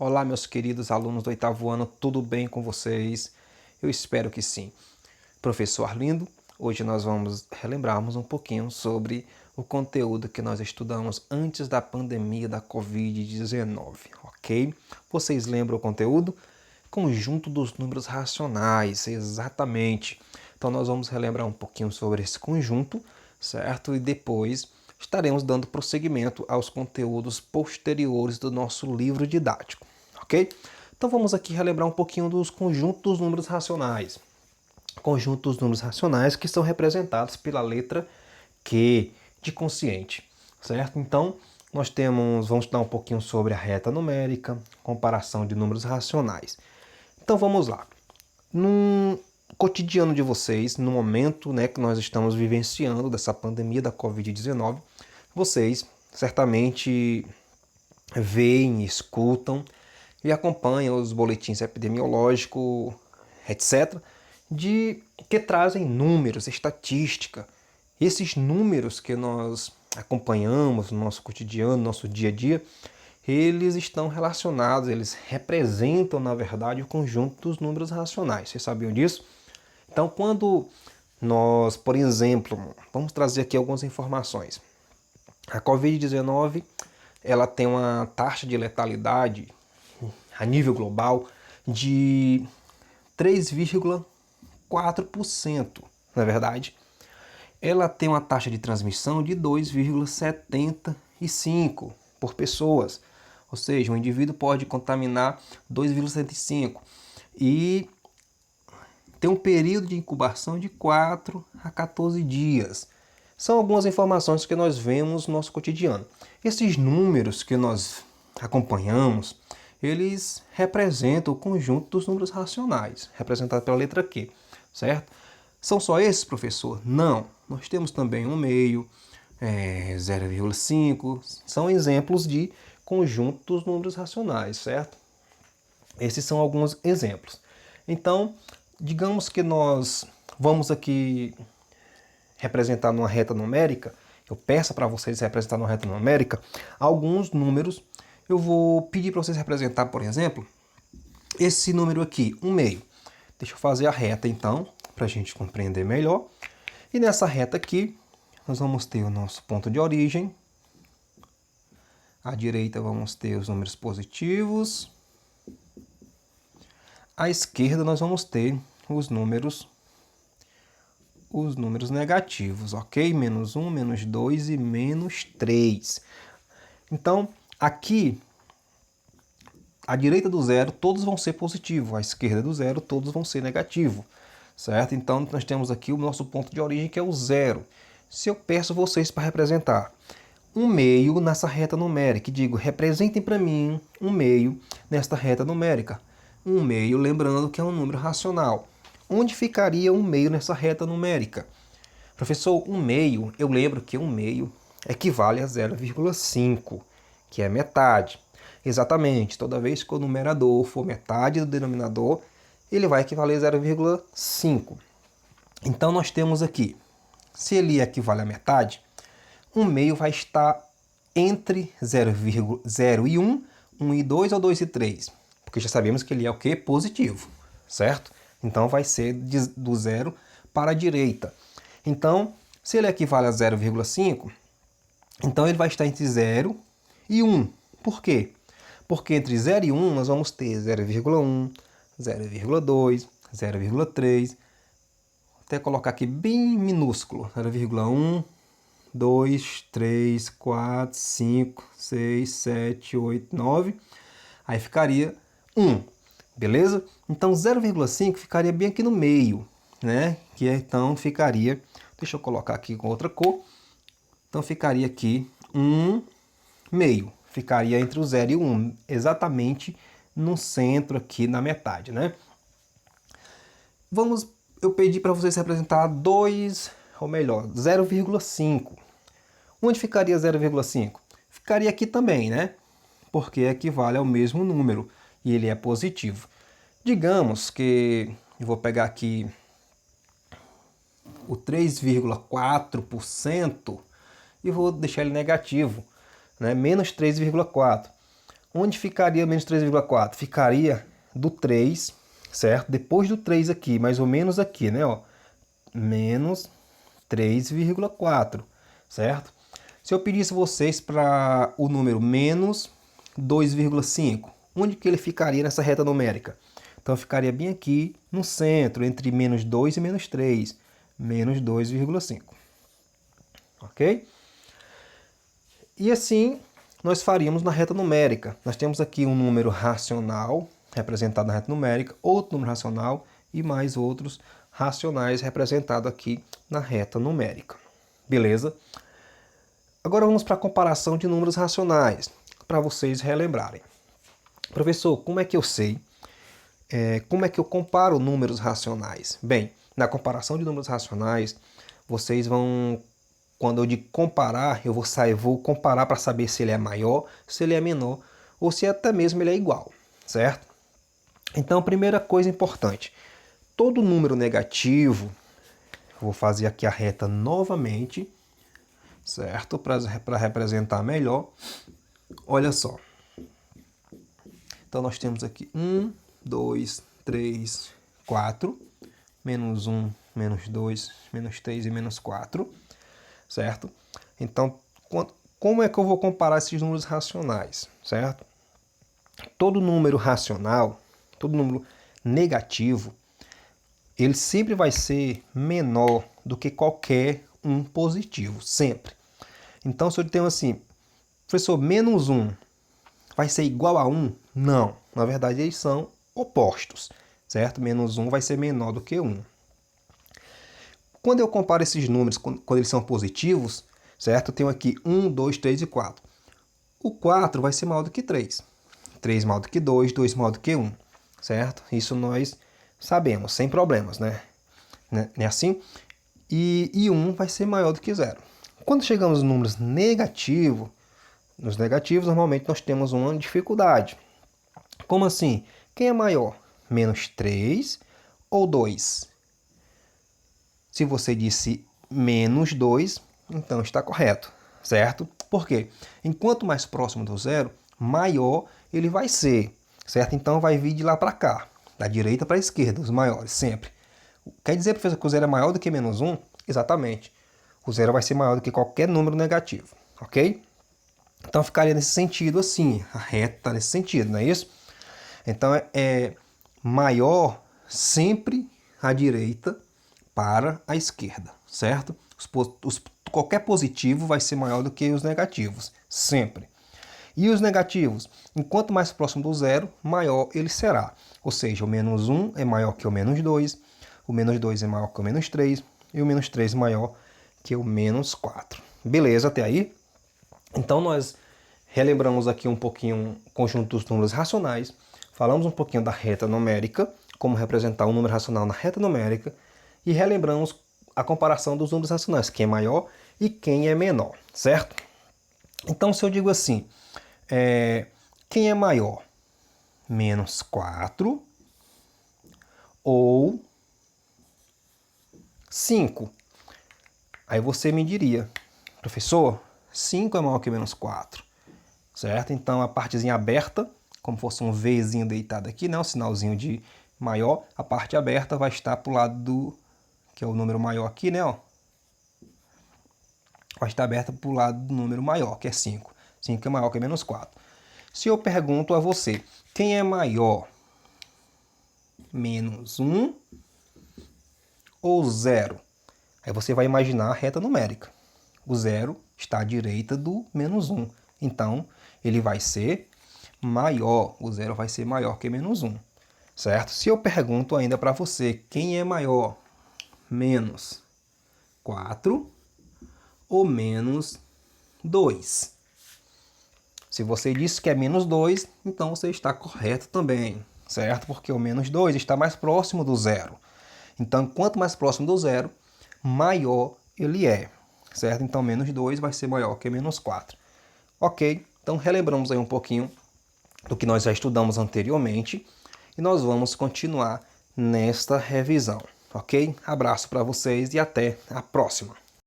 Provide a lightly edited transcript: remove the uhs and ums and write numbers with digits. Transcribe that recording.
Olá, meus queridos alunos do oitavo ano, tudo bem com vocês? Eu espero que sim. Professor Arlindo, hoje nós vamos relembrarmos um pouquinho sobre o conteúdo que nós estudamos antes da pandemia da Covid-19, ok? Vocês lembram o conteúdo? Conjunto dos números racionais, exatamente. Então nós vamos relembrar um pouquinho sobre esse conjunto, certo? E depois estaremos dando prosseguimento aos conteúdos posteriores do nosso livro didático, ok? Então vamos aqui relembrar um pouquinho dos conjuntos dos números racionais. Conjuntos dos números racionais que são representados pela letra Q de quociente, certo? Então vamos estudar um pouquinho sobre a reta numérica, comparação de números racionais. Então vamos lá. No cotidiano de vocês, no momento, que nós estamos vivenciando dessa pandemia da Covid-19, vocês certamente veem, escutam e acompanham os boletins epidemiológicos, etc., que trazem números, estatística. Esses números que nós acompanhamos no nosso cotidiano, no nosso dia a dia, eles estão relacionados, eles representam, na verdade, o conjunto dos números racionais. Vocês sabiam disso? Então, quando nós, por exemplo, vamos trazer aqui algumas informações. A Covid-19, ela tem uma taxa de letalidade a nível global de 3,4%, na verdade. Ela tem uma taxa de transmissão de 2,75 por pessoas. Ou seja, um indivíduo pode contaminar 2,75 e tem um período de incubação de 4 a 14 dias. São algumas informações que nós vemos no nosso cotidiano. Esses números que nós acompanhamos, eles representam o conjunto dos números racionais, representado pela letra Q, certo? São só esses, professor? Não. Nós temos também 1 meio, 0,5, são exemplos de conjunto dos números racionais, certo? Esses são alguns exemplos. Então, digamos que nós vamos aqui representar numa reta numérica, eu peço para vocês representar numa reta numérica alguns números. Eu vou pedir para vocês representar, por exemplo, esse número aqui, 1 meio. Deixa eu fazer a reta então, para a gente compreender melhor. E nessa reta aqui, nós vamos ter o nosso ponto de origem. À direita vamos ter os números positivos. À esquerda nós vamos ter os números negativos, ok? Menos 1, menos 2 e menos 3. Então, aqui, à direita do zero, todos vão ser positivos. À esquerda do zero, todos vão ser negativos, certo? Então, nós temos aqui o nosso ponto de origem, que é o zero. Se eu peço vocês para representar 1 meio nessa reta numérica, e digo, representem para mim 1 meio nesta reta numérica. 1 meio, lembrando que é um número racional. Onde ficaria 1 meio nessa reta numérica? Professor, 1 meio, eu lembro que 1 meio equivale a 0,5, que é metade. Exatamente, toda vez que o numerador for metade do denominador, ele vai equivaler a 0,5. Então nós temos aqui, se ele equivale a metade, 1 meio vai estar entre 0,0 e 1, 1 e 2 ou 2 e 3, porque já sabemos que ele é o quê? Positivo, certo? Então vai ser do zero para a direita. Então, se ele equivale a 0,5, então ele vai estar entre 0 e 1. Por quê? Porque entre 0 e 1 nós vamos ter 0,1, 0,2, 0,3, até colocar aqui bem minúsculo, 0,1, 2, 3, 4, 5, 6, 7, 8, 9. Aí ficaria 1, beleza? Então 0,5 ficaria bem aqui no meio, né? Que então ficaria, deixa eu colocar aqui com outra cor. Então ficaria aqui 1 meio. Ficaria entre o 0 e o 1, exatamente no centro aqui na metade, né? Eu pedi para vocês representar 2, ou melhor, 0,5. Onde ficaria 0,5? Ficaria aqui também, né? Porque equivale ao mesmo número e ele é positivo. Digamos que eu vou pegar aqui o 3,4% e vou deixar ele negativo, né? Menos 3,4%. Onde ficaria menos 3,4? Ficaria do 3, certo? Depois do 3 aqui, mais ou menos aqui, né? Ó, menos 3,4, certo? Se eu pedisse vocês para o número menos 2,5, onde que ele ficaria nessa reta numérica? Então ficaria bem aqui no centro, entre menos 2 e menos 3, menos 2,5. Ok? E assim nós faríamos na reta numérica. Nós temos aqui um número racional representado na reta numérica, outro número racional e mais outros racionais representados aqui na reta numérica. Beleza? Agora vamos para a comparação de números racionais, para vocês relembrarem. Professor, como é que eu sei? Como é que eu comparo números racionais? Bem, na comparação de números racionais, vocês vão, quando eu digo comparar, eu vou comparar para saber se ele é maior, se ele é menor, ou se até mesmo ele é igual, certo? Então, primeira coisa importante, todo número negativo, vou fazer aqui a reta novamente, certo? Para representar melhor, olha só. Então, nós temos aqui 1, 2, 3, 4, menos 1, menos 2, menos 3 e menos 4, certo? Então, como é que eu vou comparar esses números racionais, certo? Todo número racional, todo número negativo, ele sempre vai ser menor do que qualquer um positivo, sempre. Então, se eu tenho assim, professor, menos 1 vai ser igual a 1? Não, na verdade eles são opostos, certo? Menos 1 vai ser menor do que 1. Quando eu comparo esses números, quando eles são positivos, certo? Eu tenho aqui 1, 2, 3 e 4. O 4 vai ser maior do que 3. 3 maior do que 2, 2 maior do que 1, certo? Isso nós sabemos, sem problemas, né? Não é assim? E 1 vai ser maior do que 0. Quando chegamos nos números negativos, nos negativos normalmente nós temos uma dificuldade. Como assim? Quem é maior? Menos 3 ou 2? Se você disse menos 2, então está correto, certo? Por quê? Enquanto mais próximo do zero, maior ele vai ser, certo? Então vai vir de lá para cá, da direita para a esquerda, os maiores, sempre. Quer dizer, professor, que o zero é maior do que menos 1? Exatamente. O zero vai ser maior do que qualquer número negativo, ok? Então ficaria nesse sentido assim, a reta está nesse sentido, não é isso? Então é maior sempre à direita para a esquerda, certo? Qualquer positivo vai ser maior do que os negativos, sempre. E os negativos, enquanto mais próximo do zero, maior ele será. Ou seja, o menos 1 é maior que o menos 2, o menos 2 é maior que o menos 3, e o menos 3 é maior que o menos 4. Beleza até aí? Então nós relembramos aqui um pouquinho o conjunto dos números racionais, falamos um pouquinho da reta numérica, como representar um número racional na reta numérica, e relembramos a comparação dos números racionais, quem é maior e quem é menor, certo? Então se eu digo assim, quem é maior? Menos 4 ou 5? Aí você me diria, professor, 5 é maior que menos 4, certo? Então a partezinha aberta, como fosse um Vzinho deitado aqui, né? Um sinalzinho de maior, a parte aberta vai estar para o lado do, que é o número maior aqui, né? Ó. Vai estar aberta para o lado do número maior, que é 5. 5 é maior que menos 4. Se eu pergunto a você, quem é maior? Menos 1 ou 0? Aí você vai imaginar a reta numérica. O 0 está à direita do menos 1. Então, ele vai ser maior. O 0 vai ser maior que menos 1. Certo? Se eu pergunto ainda para você, quem é maior? Menos 4 ou menos 2? Se você disse que é menos 2, então você está correto também, certo? Porque o menos 2 está mais próximo do zero. Então, quanto mais próximo do zero, maior ele é, certo? Então, menos 2 vai ser maior que menos 4. Ok, então relembramos aí um pouquinho do que nós já estudamos anteriormente e nós vamos continuar nesta revisão, ok? Abraço para vocês e até a próxima!